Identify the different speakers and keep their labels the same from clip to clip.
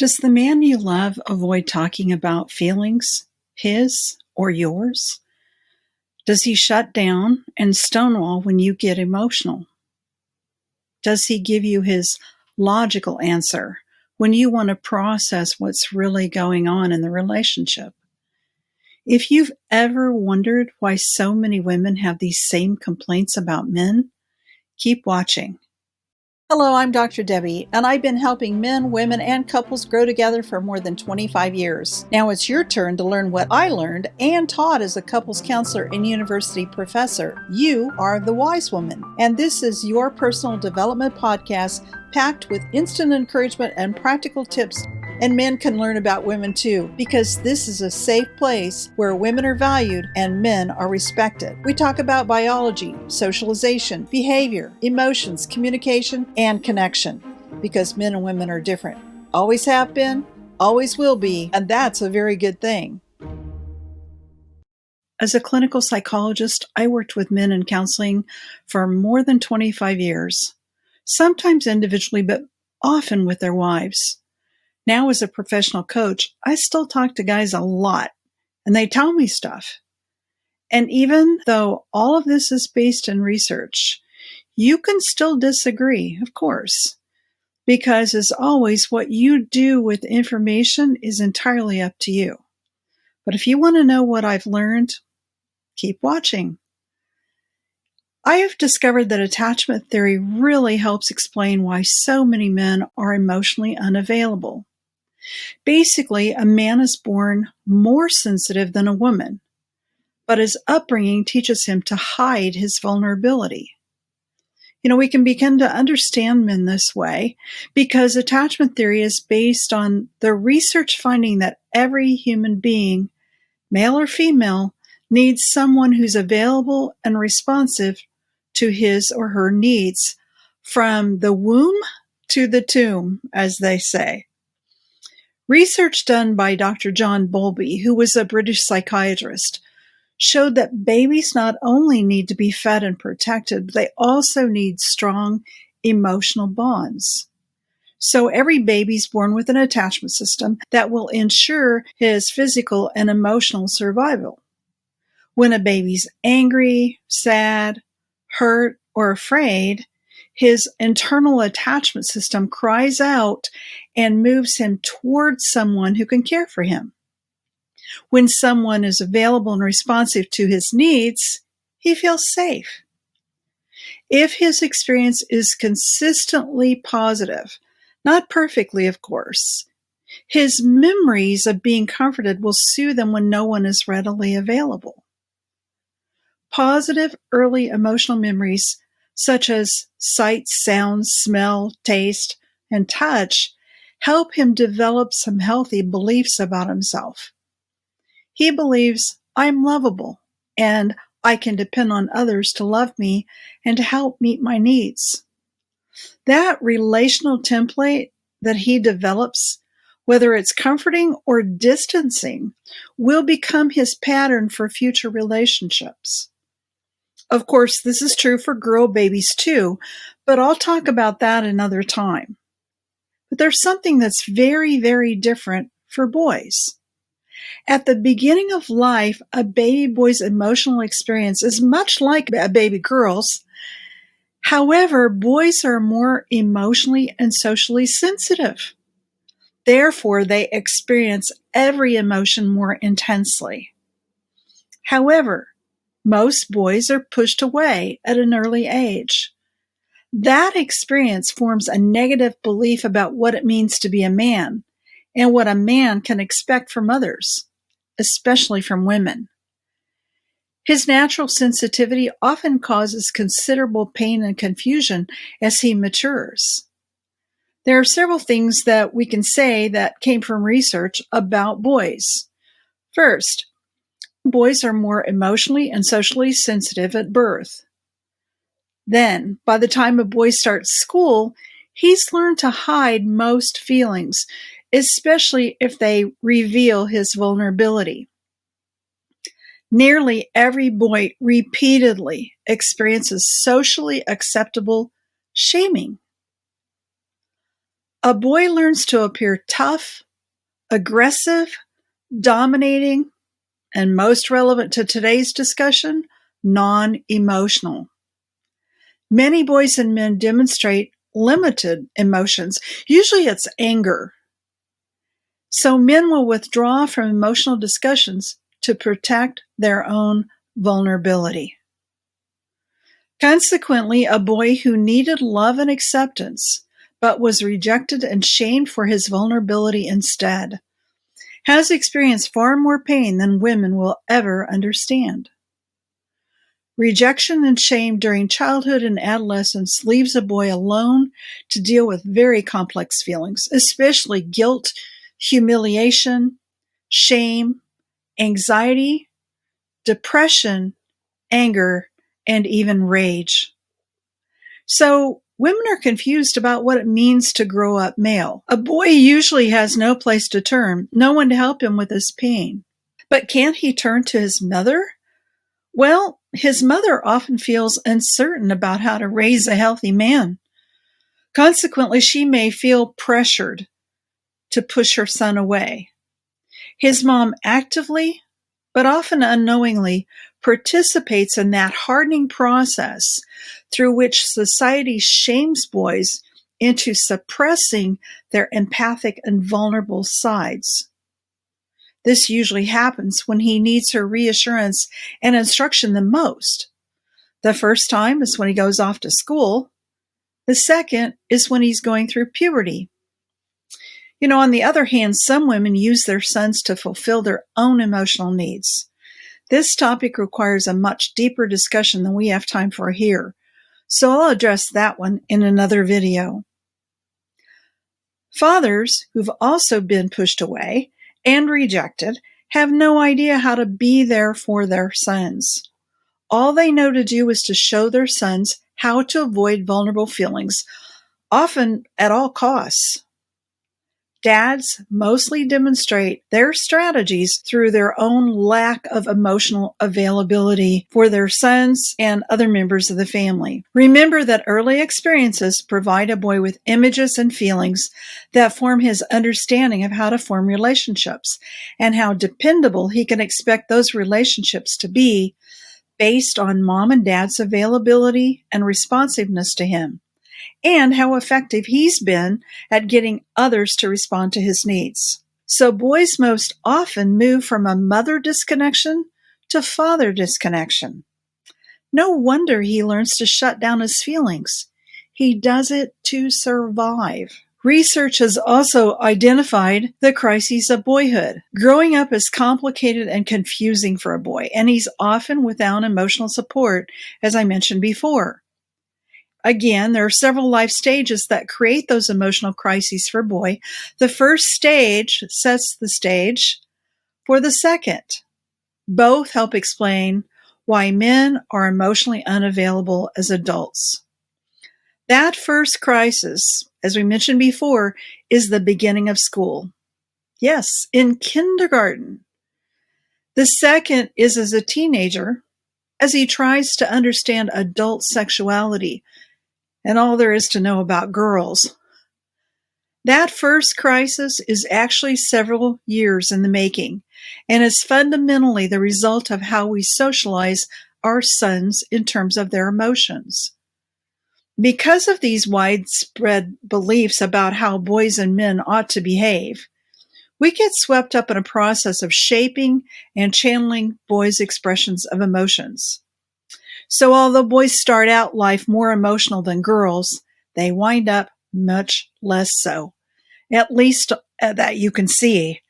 Speaker 1: Does the man you love avoid talking about feelings, his or yours? Does he shut down and stonewall when you get emotional? Does he give you his logical answer when you want to process what's really going on in the relationship? If you've ever wondered why so many women have these same complaints about men, keep watching. Hello, I'm Dr. Debi, and I've been helping men, women, and couples grow together for more than 25 years. Now it's your turn to learn what I learned and taught as a couples counselor and university professor. You are the wise woman, and this is your personal development podcast packed with instant encouragement and practical tips. And men can learn about women too, because this is a safe place where women are valued and men are respected. We talk about biology, socialization, behavior, emotions, communication, and connection, because men and women are different. Always have been, always will be, and that's a very good thing. As a clinical psychologist, I worked with men in counseling for more than 25 years, sometimes individually, but often with their wives. Now, as a professional coach, I still talk to guys a lot, and they tell me stuff. And even though all of this is based in research, you can still disagree, of course, because as always, what you do with information is entirely up to you. But if you want to know what I've learned, keep watching. I have discovered that attachment theory really helps explain why so many men are emotionally unavailable. Basically, a man is born more sensitive than a woman, but his upbringing teaches him to hide his vulnerability. We can begin to understand men this way because attachment theory is based on the research finding that every human being, male or female, needs someone who's available and responsive to his or her needs from the womb to the tomb, as they say. Research done by Dr. John Bowlby, who was a British psychiatrist, showed that babies not only need to be fed and protected, but they also need strong emotional bonds. So every baby's born with an attachment system that will ensure his physical and emotional survival. When a baby's angry, sad, hurt, or afraid, his internal attachment system cries out and moves him towards someone who can care for him. When someone is available and responsive to his needs, he feels safe. If his experience is consistently positive, not perfectly, of course, his memories of being comforted will soothe him when no one is readily available. Positive early emotional memories such as sight, sound, smell, taste, and touch help him develop some healthy beliefs about himself. He believes, I'm lovable and I can depend on others to love me and to help meet my needs. That relational template that he develops, whether it's comforting or distancing, will become his pattern for future relationships. Of course, this is true for girl babies too, but I'll talk about that another time. But there's something that's very, very different for boys. At the beginning of life, a baby boy's emotional experience is much like a baby girl's. However, boys are more emotionally and socially sensitive. Therefore, they experience every emotion more intensely. However, most boys are pushed away at an early age. That experience forms a negative belief about what it means to be a man and what a man can expect from others, especially from women. His natural sensitivity often causes considerable pain and confusion as he matures. There are several things that we can say that came from research about boys. First, boys are more emotionally and socially sensitive at birth. Then, by the time a boy starts school, he's learned to hide most feelings, especially if they reveal his vulnerability. Nearly every boy repeatedly experiences socially acceptable shaming. A boy learns to appear tough, aggressive, dominating, and most relevant to today's discussion, non-emotional. Many boys and men demonstrate limited emotions. Usually it's anger. So men will withdraw from emotional discussions to protect their own vulnerability. Consequently, a boy who needed love and acceptance, but was rejected and shamed for his vulnerability instead, has experienced far more pain than women will ever understand. Rejection and shame during childhood and adolescence leaves a boy alone to deal with very complex feelings, especially guilt, humiliation, shame, anxiety, depression, anger, and even rage. So, women are confused about what it means to grow up male. A boy usually has no place to turn, no one to help him with his pain. But can't he turn to his mother? Well, his mother often feels uncertain about how to raise a healthy man. Consequently, she may feel pressured to push her son away. His mom actively, but often unknowingly, participates in that hardening process through which society shames boys into suppressing their empathic and vulnerable sides. This usually happens when he needs her reassurance and instruction the most. The first time is when he goes off to school. The second is when he's going through puberty. On the other hand, some women use their sons to fulfill their own emotional needs. This topic requires a much deeper discussion than we have time for here, so I'll address that one in another video. Fathers who've also been pushed away and rejected have no idea how to be there for their sons. All they know to do is to show their sons how to avoid vulnerable feelings, often at all costs. Dads mostly demonstrate their strategies through their own lack of emotional availability for their sons and other members of the family. Remember that early experiences provide a boy with images and feelings that form his understanding of how to form relationships and how dependable he can expect those relationships to be based on mom and dad's availability and responsiveness to him, and how effective he's been at getting others to respond to his needs. So boys most often move from a mother disconnection to father disconnection. No wonder he learns to shut down his feelings. He does it to survive. Research has also identified the crises of boyhood. Growing up is complicated and confusing for a boy, and he's often without emotional support, as I mentioned before. Again, there are several life stages that create those emotional crises for a boy. The first stage sets the stage for the second. Both help explain why men are emotionally unavailable as adults. That first crisis, as we mentioned before, is the beginning of school. Yes, in kindergarten. The second is as a teenager, as he tries to understand adult sexuality and all there is to know about girls. That first crisis is actually several years in the making and is fundamentally the result of how we socialize our sons in terms of their emotions. Because of these widespread beliefs about how boys and men ought to behave, we get swept up in a process of shaping and channeling boys' expressions of emotions. So although boys start out life more emotional than girls, they wind up much less so, at least that you can see.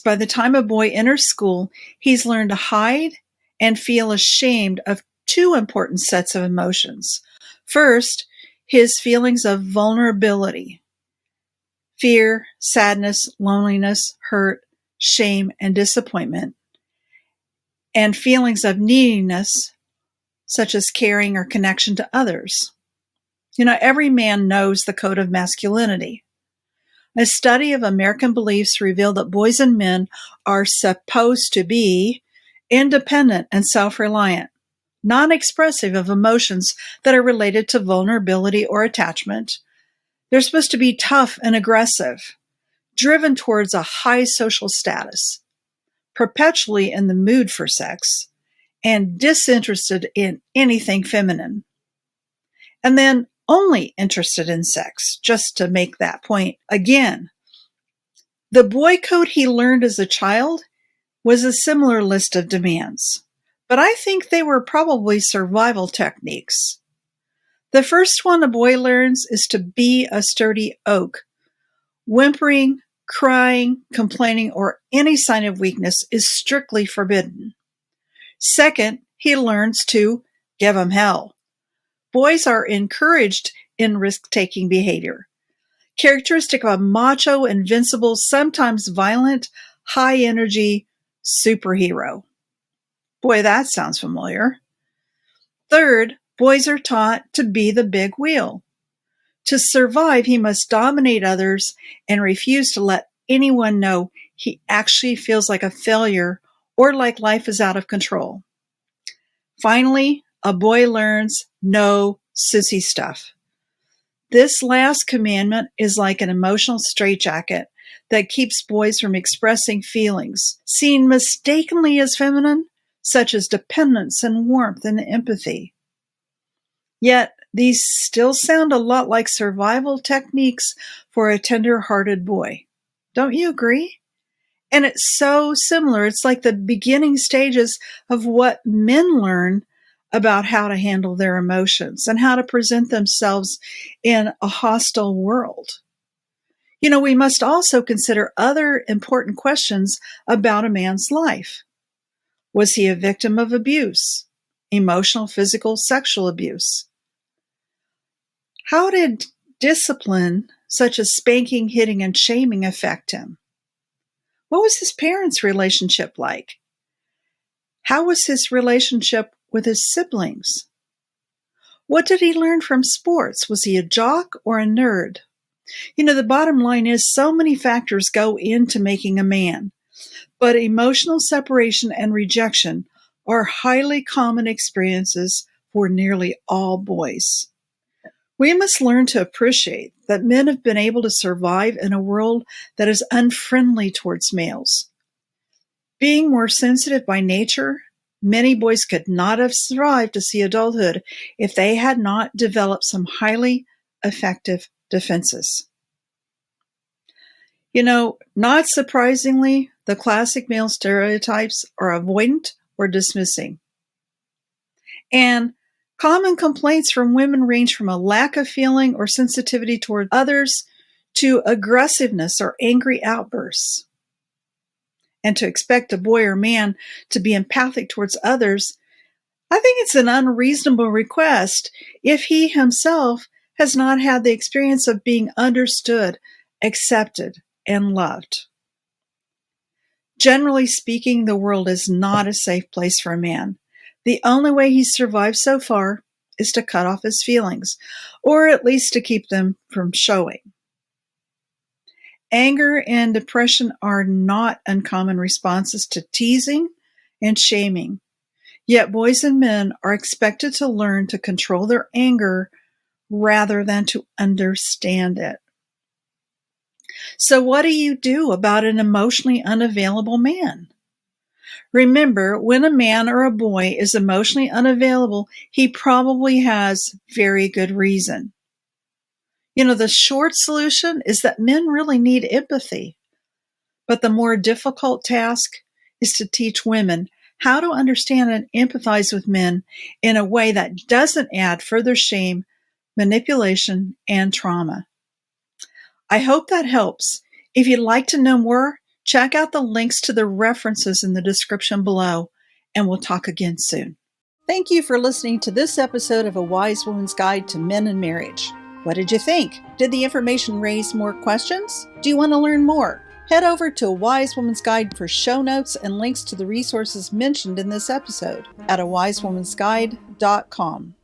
Speaker 1: By the time a boy enters school, he's learned to hide and feel ashamed of two important sets of emotions. First, his feelings of vulnerability, fear, sadness, loneliness, hurt, shame, and disappointment, and feelings of neediness, such as caring or connection to others. Every man knows the code of masculinity. A study of American beliefs revealed that boys and men are supposed to be independent and self-reliant, non-expressive of emotions that are related to vulnerability or attachment. They're supposed to be tough and aggressive, driven towards a high social status, perpetually in the mood for sex, and disinterested in anything feminine. And then only interested in sex, just to make that point again. The boy code he learned as a child was a similar list of demands, but I think they were probably survival techniques. The first one a boy learns is to be a sturdy oak. Whimpering, crying, complaining, or any sign of weakness is strictly forbidden. Second, he learns to give 'em hell. Boys are encouraged in risk-taking behavior, characteristic of a macho, invincible, sometimes violent, high-energy superhero. Boy, that sounds familiar. Third, boys are taught to be the big wheel. To survive, he must dominate others and refuse to let anyone know he actually feels like a failure or like life is out of control. Finally, a boy learns no sissy stuff. This last commandment is like an emotional straitjacket that keeps boys from expressing feelings seen mistakenly as feminine, such as dependence and warmth and empathy. Yet, these still sound a lot like survival techniques for a tender-hearted boy. Don't you agree? And it's so similar. It's like the beginning stages of what men learn about how to handle their emotions and how to present themselves in a hostile world. We must also consider other important questions about a man's life. Was he a victim of abuse? Emotional, physical, sexual abuse? How did discipline, such as spanking, hitting, and shaming, affect him? What was his parents' relationship like? How was his relationship with his siblings? What did he learn from sports? Was he a jock or a nerd? The bottom line is so many factors go into making a man, but emotional separation and rejection are highly common experiences for nearly all boys. We must learn to appreciate that men have been able to survive in a world that is unfriendly towards males. Being more sensitive by nature, many boys could not have survived to see adulthood if they had not developed some highly effective defenses. Not surprisingly, the classic male stereotypes are avoidant or dismissing. And common complaints from women range from a lack of feeling or sensitivity toward others to aggressiveness or angry outbursts. And to expect a boy or man to be empathic towards others, I think it's an unreasonable request if he himself has not had the experience of being understood, accepted, and loved. Generally speaking, the world is not a safe place for a man. The only way he's survived so far is to cut off his feelings, or at least to keep them from showing. Anger and depression are not uncommon responses to teasing and shaming. Yet boys and men are expected to learn to control their anger rather than to understand it. So what do you do about an emotionally unavailable man? Remember, when a man or a boy is emotionally unavailable, he probably has very good reason. The short solution is that men really need empathy. But the more difficult task is to teach women how to understand and empathize with men in a way that doesn't add further shame, manipulation, and trauma. I hope that helps. If you'd like to know more, check out the links to the references in the description below, and we'll talk again soon. Thank you for listening to this episode of A Wise Woman's Guide to Men and Marriage. What did you think? Did the information raise more questions? Do you want to learn more? Head over to A Wise Woman's Guide for show notes and links to the resources mentioned in this episode at awisewomansguide.com.